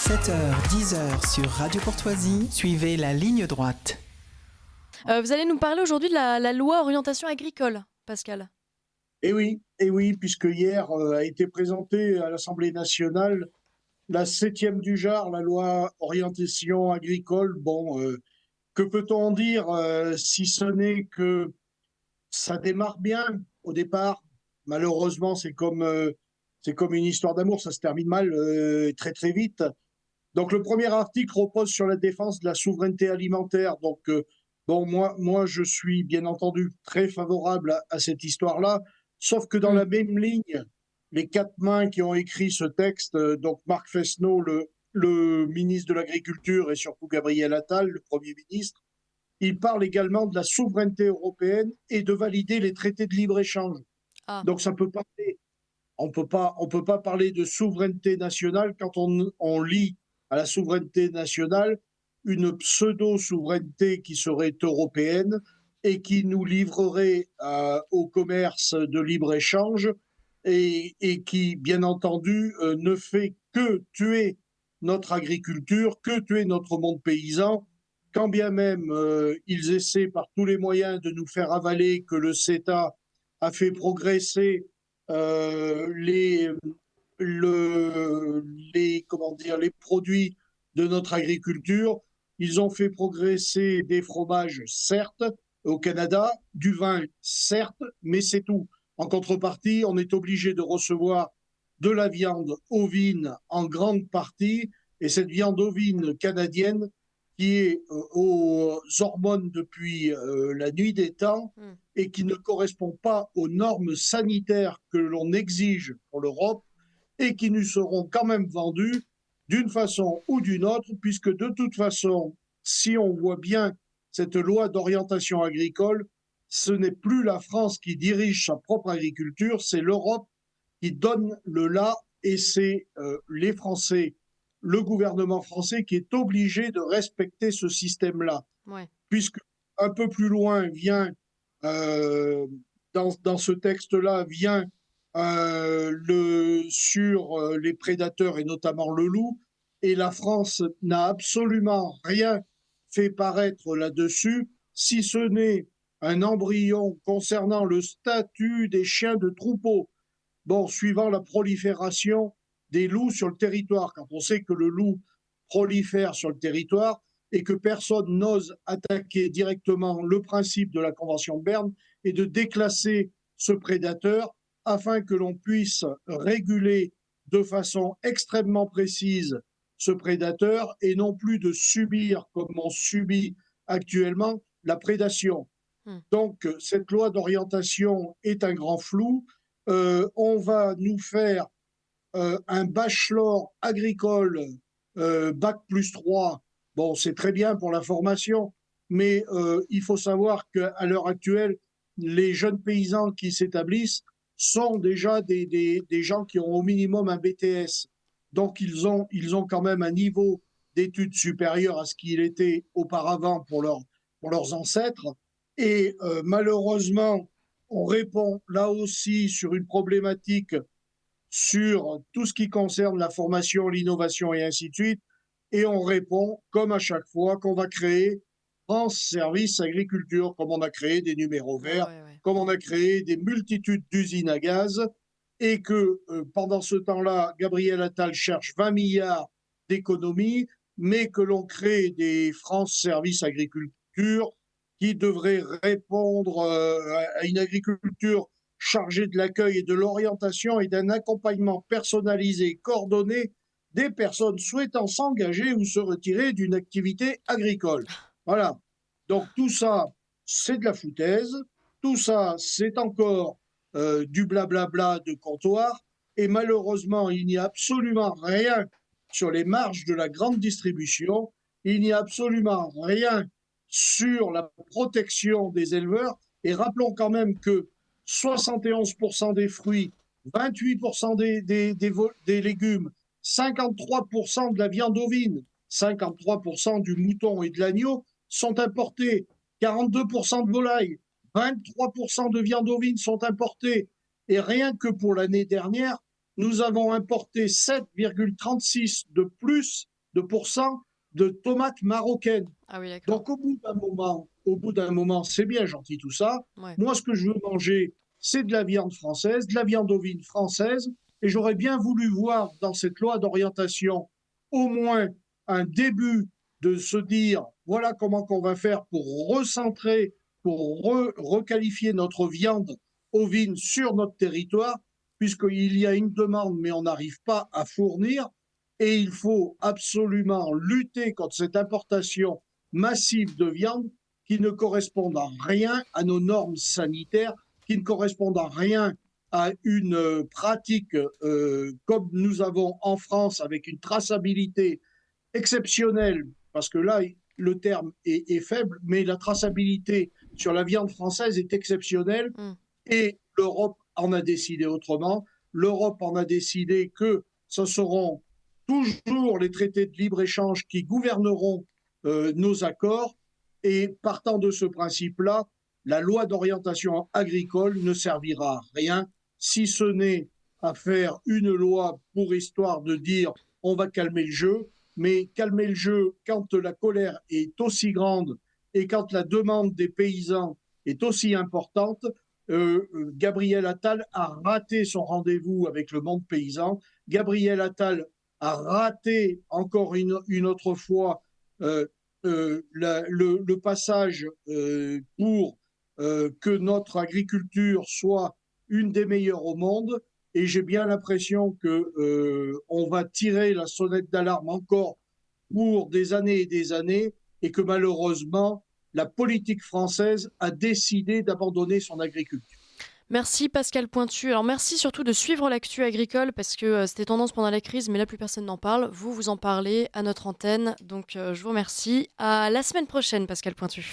7h, 10h sur Radio Courtoisie, suivez la ligne droite. Vous allez nous parler aujourd'hui de la loi orientation agricole, Pascal. Eh oui, puisque hier a été présentée à l'Assemblée nationale la 7e du genre, la loi orientation agricole. Bon, que peut-on en dire si ce n'est que ça démarre bien au départ. Malheureusement, c'est comme une histoire d'amour, ça se termine mal très très vite. Donc le premier article repose sur la défense de la souveraineté alimentaire. Donc bon, moi je suis bien entendu très favorable à cette histoire-là, sauf que dans la même ligne, les 4 mains qui ont écrit ce texte, donc Marc Fesneau, le ministre de l'Agriculture, et surtout Gabriel Attal, le Premier ministre, ils parlent également de la souveraineté européenne et de valider les traités de libre-échange. Ah. Donc ça peut pas, on peut pas parler de souveraineté nationale quand on lie à la souveraineté nationale une pseudo-souveraineté qui serait européenne et qui nous livrerait au commerce de libre-échange et qui, bien entendu, ne fait que tuer notre agriculture, que tuer notre monde paysan, quand bien même ils essaient par tous les moyens de nous faire avaler que le CETA a fait progresser les produits de notre agriculture. Ils ont fait progresser des fromages, certes, au Canada, du vin, certes, mais c'est tout. En contrepartie, on est obligé de recevoir de la viande ovine en grande partie, et cette viande ovine canadienne qui est aux hormones depuis la nuit des temps et qui ne correspond pas aux normes sanitaires que l'on exige pour l'Europe, et qui nous seront quand même vendus d'une façon ou d'une autre, puisque de toute façon, si on voit bien cette loi d'orientation agricole, ce n'est plus la France qui dirige sa propre agriculture, c'est l'Europe qui donne le là, et c'est les Français, le gouvernement français qui est obligé de respecter ce système-là. Ouais. Puisque un peu plus loin vient, dans ce texte-là, vient sur les prédateurs et notamment le loup, et la France n'a absolument rien fait paraître là-dessus, si ce n'est un embryon concernant le statut des chiens de troupeau. Bon, suivant la prolifération des loups sur le territoire, quand on sait que le loup prolifère sur le territoire et que personne n'ose attaquer directement le principe de la Convention de Berne et de déclasser ce prédateur afin que l'on puisse réguler de façon extrêmement précise ce prédateur et non plus de subir, comme on subit actuellement, la prédation. Donc, cette loi d'orientation est un grand flou. On va nous faire un bachelor agricole, bac plus 3. Bon, c'est très bien pour la formation, mais il faut savoir qu'à l'heure actuelle, les jeunes paysans qui s'établissent sont déjà des gens qui ont au minimum un BTS. Donc, ils ont quand même un niveau d'études supérieur à ce qu'il était auparavant pour leurs ancêtres. Et malheureusement, on répond là aussi sur une problématique sur tout ce qui concerne la formation, l'innovation et ainsi de suite. Et on répond, comme à chaque fois, qu'on va créer France Service Agriculture, comme on a créé des numéros verts, comme on a créé des multitudes d'usines à gaz, et que pendant ce temps-là, Gabriel Attal cherche 20 milliards d'économies, mais que l'on crée des France Service Agriculture qui devraient répondre à une agriculture chargée de l'accueil et de l'orientation et d'un accompagnement personnalisé, coordonné des personnes souhaitant s'engager ou se retirer d'une activité agricole. Voilà. Donc tout ça, c'est de la foutaise. Tout ça, c'est encore du blablabla de comptoir. Et malheureusement, il n'y a absolument rien sur les marges de la grande distribution. Il n'y a absolument rien sur la protection des éleveurs. Et rappelons quand même que 71% des fruits, 28% des légumes, 53% de la viande ovine, 53% du mouton et de l'agneau sont importés, 42% de volaille, 23% de viande ovine sont importés. Et rien que pour l'année dernière, nous avons importé 7,36 de plus de tomates marocaines. Ah oui, d'accord. Donc au bout d'un moment, c'est bien gentil tout ça. Ouais. Moi, ce que je veux manger, c'est de la viande française, de la viande ovine française, et j'aurais bien voulu voir dans cette loi d'orientation au moins un début de se dire, voilà comment qu'on va faire pour recentrer, pour requalifier notre viande ovine sur notre territoire, puisqu'il y a une demande, mais on n'arrive pas à fournir, et il faut absolument lutter contre cette importation massive de viande qui ne correspondent en rien à nos normes sanitaires, qui ne correspondent en rien à une pratique comme nous avons en France avec une traçabilité exceptionnelle, parce que là, le terme est faible, mais la traçabilité sur la viande française est exceptionnelle Mm. et l'Europe en a décidé autrement. L'Europe en a décidé que ce seront toujours les traités de libre-échange qui gouverneront nos accords. Et partant de ce principe-là, la loi d'orientation agricole ne servira à rien, si ce n'est à faire une loi pour histoire de dire on va calmer le jeu, mais calmer le jeu quand la colère est aussi grande et quand la demande des paysans est aussi importante. Gabriel Attal a raté son rendez-vous avec le monde paysan. Gabriel Attal a raté encore une autre fois le passage pour que notre agriculture soit une des meilleures au monde. Et j'ai bien l'impression qu'on va tirer la sonnette d'alarme encore pour des années et des années, et que malheureusement, la politique française a décidé d'abandonner son agriculture. Merci Pascal Pointu. Alors merci surtout de suivre l'actu agricole parce que c'était tendance pendant la crise, mais là plus personne n'en parle. Vous en parlez à notre antenne, donc je vous remercie. À la semaine prochaine, Pascal Pointu.